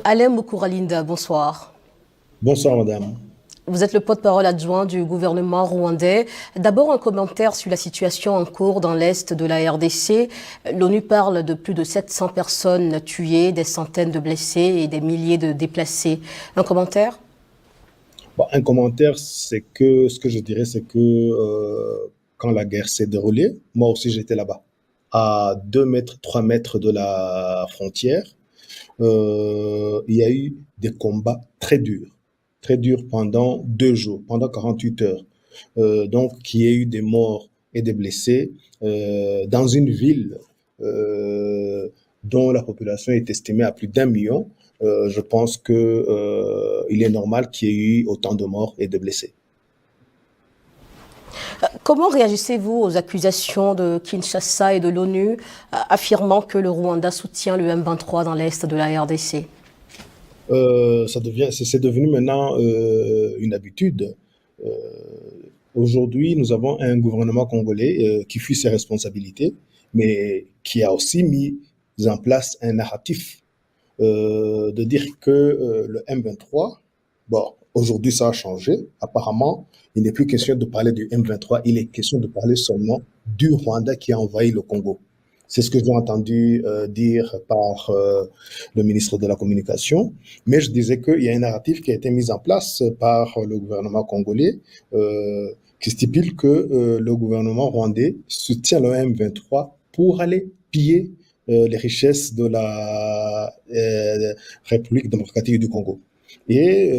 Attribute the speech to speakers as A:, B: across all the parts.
A: Alain Mukuralinda, bonsoir.
B: Bonsoir, madame.
A: Vous êtes le porte-parole adjoint du gouvernement rwandais. D'abord, un commentaire sur la situation en cours dans l'est de la RDC. L'ONU parle de plus de 700 personnes tuées, des centaines de blessés et des milliers de déplacés. Un commentaire?
B: Bon, un commentaire, c'est que ce que je dirais, c'est que quand la guerre s'est déroulée, moi aussi j'étais là-bas, à 2 mètres, 3 mètres de la frontière. Il y a eu des combats très durs pendant 2 jours, pendant 48 heures. Donc, qu'il y ait eu des morts et des blessés dans une ville dont la population est estimée à plus d'1 million. Je pense que il est normal qu'il y ait eu autant de morts et de blessés.
A: Comment réagissez-vous aux accusations de Kinshasa et de l'ONU affirmant que le Rwanda soutient le M23 dans l'est de la RDC?
B: C'est devenu maintenant une habitude. Euh, Aujourd'hui, nous avons un gouvernement congolais qui fuit ses responsabilités, mais qui a aussi mis en place un narratif de dire que le M23, bon, aujourd'hui ça a changé. Apparemment, il n'est plus question de parler du M23, il est question de parler seulement du Rwanda qui a envahi le Congo. C'est ce que j'ai entendu dire par le ministre de la Communication. Mais je disais qu'il y a un narratif qui a été mis en place par le gouvernement congolais qui stipule que le gouvernement rwandais soutient le M23 pour aller piller les richesses de la République démocratique du Congo. Et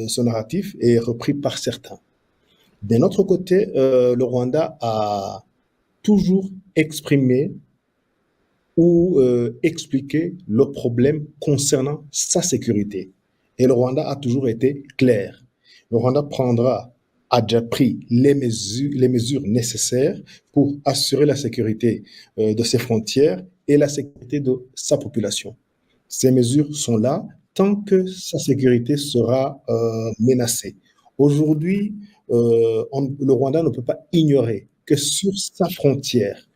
B: ce narratif est repris par certains. D'un autre côté, le Rwanda a toujours exprimé ou expliqué le problème concernant sa sécurité. Et le Rwanda a toujours été clair. Le Rwanda a déjà pris les mesures nécessaires pour assurer la sécurité de ses frontières et la sécurité de sa population. Ces mesures sont là tant que sa sécurité sera menacée. Aujourd'hui, le Rwanda ne peut pas ignorer que sur sa frontière,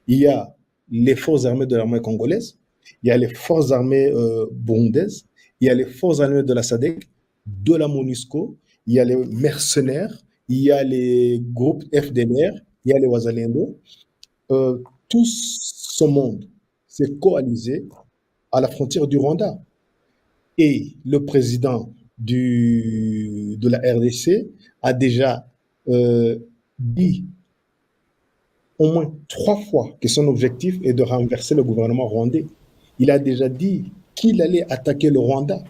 B: il y a les forces armées de l'armée congolaise, il y a les forces armées burundaises, il y a les forces armées de la SADC, de la MONUSCO, il y a les mercenaires, il y a les groupes FDLR, il y a les Wazalendo. Tout ce monde s'est coalisé à la frontière du Rwanda. Et le président de la RDC a déjà dit au moins 3 fois que son objectif est de renverser le gouvernement rwandais. Il a déjà dit qu'il allait attaquer le Rwanda.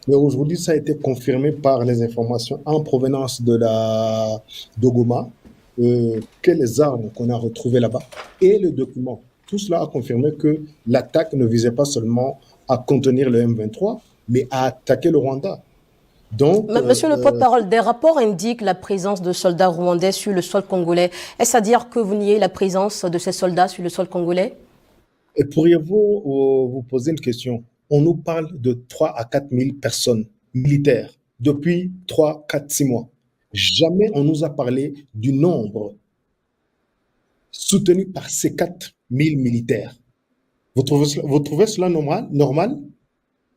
B: Mais aujourd'hui, ça a été confirmé par les informations en provenance de Goma, que les armes qu'on a retrouvées là-bas et le document. Tout cela a confirmé que l'attaque ne visait pas seulement à contenir le M23, mais à attaquer le Rwanda.
A: Donc, Monsieur le porte-parole, des rapports indiquent la présence de soldats rwandais sur le sol congolais. Est-ce à dire que vous niez la présence de ces soldats sur le sol congolais?
B: Et pourriez-vous vous poser une question? On nous parle de 3 à 4 000 personnes militaires depuis 3, 4, 6 mois. Jamais on nous a parlé du nombre soutenu par ces 4 000 militaires. Vous trouvez cela normal?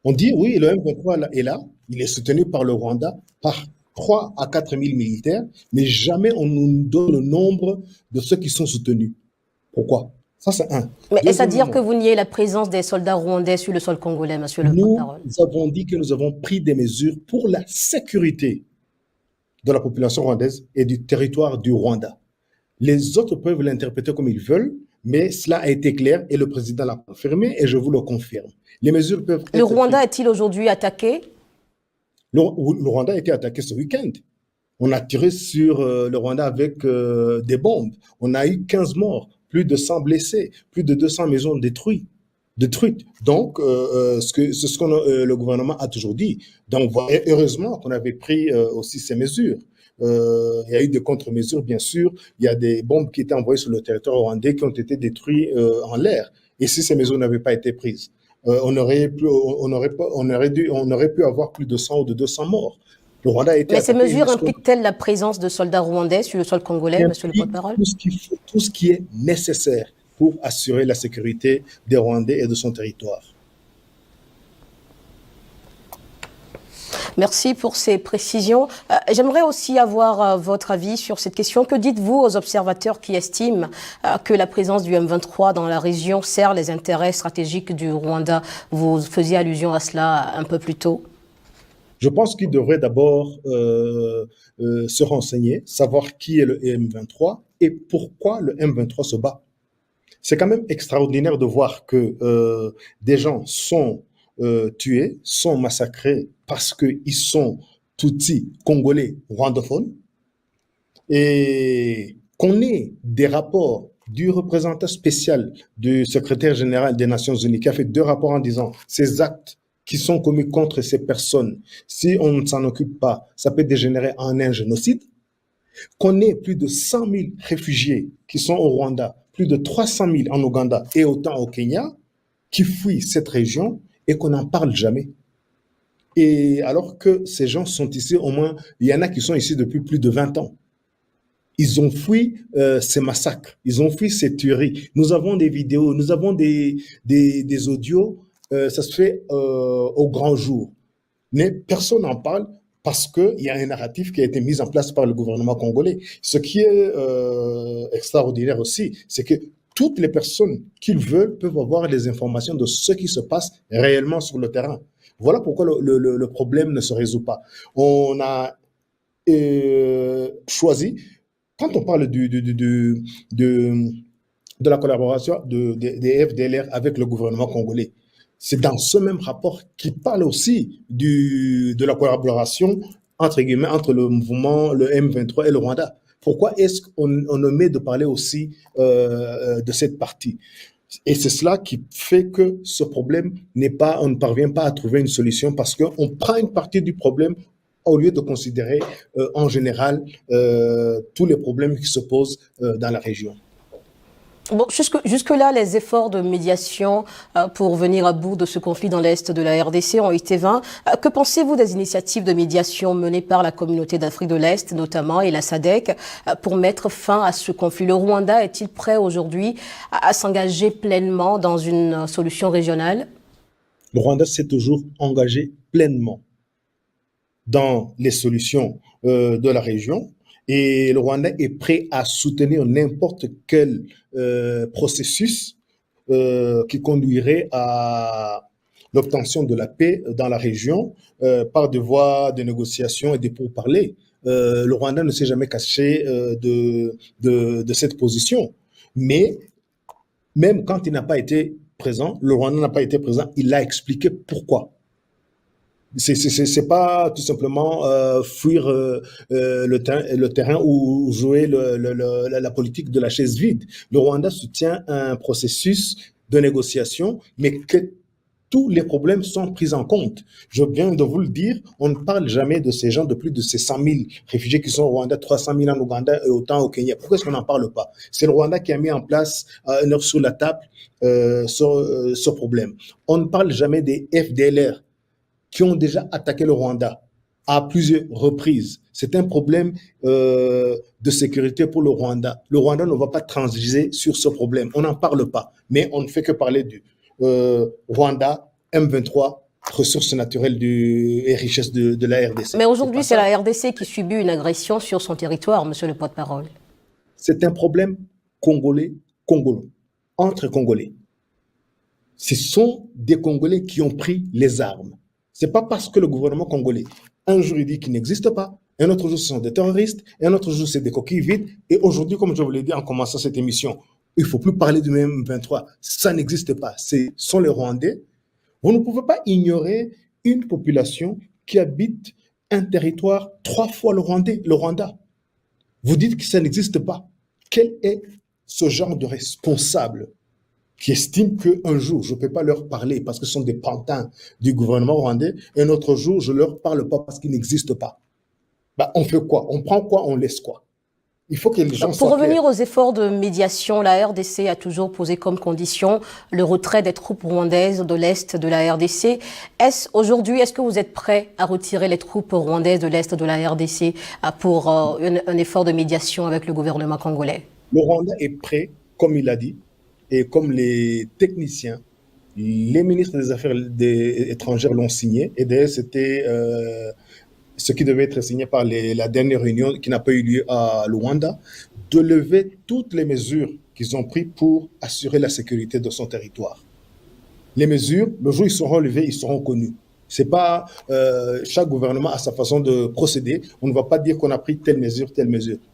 B: On dit oui, le M23 est là, il est soutenu par le Rwanda, par 3 à 4 000 militaires, mais jamais on nous donne le nombre de ceux qui sont soutenus. Pourquoi? Ça, c'est un.
A: Mais est-ce à dire que vous niez la présence des soldats rwandais sur le sol congolais, monsieur le porte-parole?
B: Nous avons dit que nous avons pris des mesures pour la sécurité de la population rwandaise et du territoire du Rwanda. Les autres peuvent l'interpréter comme ils veulent, mais cela a été clair et le président l'a confirmé et je vous le confirme. Les mesures peuvent être...
A: Le Rwanda est-il aujourd'hui attaqué?
B: Le Rwanda a été attaqué ce week-end. On a tiré sur le Rwanda avec des bombes. On a eu 15 morts, plus de 100 blessés, plus de 200 maisons détruites. Donc, c'est ce que le gouvernement a toujours dit. Donc, heureusement qu'on avait pris aussi ces mesures. Il y a eu des contre-mesures, bien sûr. Il y a des bombes qui étaient envoyées sur le territoire rwandais qui ont été détruites en l'air. Et si ces mesures n'avaient pas été prises, on aurait pu avoir plus de 100 ou de 200 morts. Le Rwanda a été
A: Mais ces mesures impliquent-elles la présence de soldats rwandais sur le sol congolais, monsieur le porte-parole?
B: Tout ce qui est nécessaire pour assurer la sécurité des Rwandais et de son territoire.
A: Merci pour ces précisions. J'aimerais aussi avoir votre avis sur cette question. Que dites-vous aux observateurs qui estiment que la présence du M23 dans la région sert les intérêts stratégiques du Rwanda? Vous faisiez allusion à cela un peu plus tôt.
B: Je pense qu'il devrait d'abord se renseigner, savoir qui est le M23 et pourquoi le M23 se bat. C'est quand même extraordinaire de voir que des gens sont tués, sont massacrés parce qu'ils sont Tutsis, Congolais, rwandophones, et qu'on ait des rapports du représentant spécial du secrétaire général des Nations Unies qui a fait 2 rapports en disant ces actes qui sont commis contre ces personnes, si on ne s'en occupe pas, ça peut dégénérer en un génocide, qu'on ait plus de 100 000 réfugiés qui sont au Rwanda, plus de 300 000 en Ouganda et autant au Kenya, qui fuient cette région et qu'on n'en parle jamais. Et alors que ces gens sont ici, au moins, il y en a qui sont ici depuis plus de 20 ans. Ils ont fui ces massacres, ils ont fui ces tueries. Nous avons des vidéos, nous avons des audios, ça se fait au grand jour. Mais personne n'en parle parce qu'il y a un narratif qui a été mis en place par le gouvernement congolais. Ce qui est extraordinaire aussi, c'est que toutes les personnes qu'ils veulent peuvent avoir les informations de ce qui se passe réellement sur le terrain. Voilà pourquoi le problème ne se résout pas. On a choisi, quand on parle de la collaboration des FDLR avec le gouvernement congolais, c'est dans ce même rapport qui parle aussi de la collaboration entre guillemets entre le mouvement, le M23 et le Rwanda. Pourquoi est-ce qu'on omet de parler aussi de cette partie? Et c'est cela qui fait que ce problème on ne parvient pas à trouver une solution parce qu'on prend une partie du problème au lieu de considérer en général tous les problèmes qui se posent dans la région.
A: Bon, jusque-là, les efforts de médiation pour venir à bout de ce conflit dans l'Est de la RDC ont été vains. Que pensez-vous des initiatives de médiation menées par la communauté d'Afrique de l'Est, notamment, et la SADC, pour mettre fin à ce conflit? Le Rwanda est-il prêt aujourd'hui à s'engager pleinement dans une solution régionale?
B: Le Rwanda s'est toujours engagé pleinement dans les solutions de la région. Et le Rwanda est prêt à soutenir n'importe quel processus qui conduirait à l'obtention de la paix dans la région par des voies de négociation et des pourparlers. Le Rwanda ne s'est jamais caché de cette position. Mais même quand il n'a pas été présent, le Rwanda n'a pas été présent, il a expliqué pourquoi. C'est pas tout simplement fuir le terrain ou jouer la politique de la chaise vide. Le Rwanda soutient un processus de négociation, mais que tous les problèmes sont pris en compte. Je viens de vous le dire, on ne parle jamais de ces gens, de plus de ces 100 000 réfugiés qui sont au Rwanda, 300 000 en Ouganda et autant au Kenya. Pourquoi est-ce qu'on n'en parle pas? C'est le Rwanda qui a mis en place sur la table ce problème. On ne parle jamais des FDLR qui ont déjà attaqué le Rwanda à plusieurs reprises. C'est un problème de sécurité pour le Rwanda. Le Rwanda ne va pas transiger sur ce problème. On n'en parle pas, mais on ne fait que parler du Rwanda, M23, ressources naturelles et richesses de la RDC.
A: Mais aujourd'hui, c'est la RDC qui subit une agression sur son territoire, monsieur le porte-parole.
B: C'est un problème congolais, entre Congolais. Ce sont des Congolais qui ont pris les armes. C'est pas parce que le gouvernement congolais, un jour il dit qu'il n'existe pas, un autre jour ce sont des terroristes, un autre jour c'est des coquilles vides, et aujourd'hui, comme je vous l'ai dit en commençant cette émission, il ne faut plus parler du même 23, ça n'existe pas, ce sont les Rwandais. Vous ne pouvez pas ignorer une population qui habite un territoire 3 fois le Rwanda. Vous dites que ça n'existe pas. Quel est ce genre de responsable qui estiment qu'un jour, je ne peux pas leur parler parce que ce sont des pantins du gouvernement rwandais, et un autre jour, je ne leur parle pas parce qu'ils n'existent pas? On fait quoi? On prend quoi? On laisse quoi? Il faut que les gens soient
A: Pour revenir
B: clairs.
A: aux efforts de médiation, la RDC a toujours posé comme condition le retrait des troupes rwandaises de l'Est de la RDC. Aujourd'hui, est-ce que vous êtes prêt à retirer les troupes rwandaises de l'Est de la RDC pour un effort de médiation avec le gouvernement congolais?
B: Le Rwanda est prêt, comme il a dit, et comme les techniciens Les ministres des Affaires étrangères l'ont signé, et d'ailleurs, c'était ce qui devait être signé par la dernière réunion qui n'a pas eu lieu à Luanda, de lever toutes les mesures qu'ils ont prises pour assurer la sécurité de son territoire. Les mesures, le jour où ils seront levés, ils seront connus. C'est pas chaque gouvernement a sa façon de procéder. On ne va pas dire qu'on a pris telle mesure,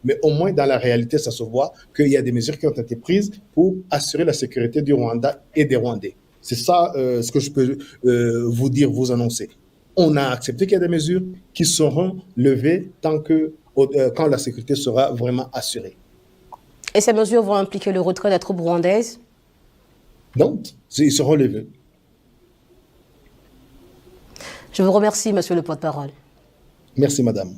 B: mais au moins dans la réalité, ça se voit qu'il y a des mesures qui ont été prises pour assurer la sécurité du Rwanda et des Rwandais. C'est ça ce que je peux vous dire, vous annoncer. On a accepté qu'il y a des mesures qui seront levées quand la sécurité sera vraiment assurée.
A: Et ces mesures vont impliquer le retrait des troupes rwandaises?
B: Donc, ils seront levés.
A: Je vous remercie, monsieur le porte-parole.
B: Merci, madame.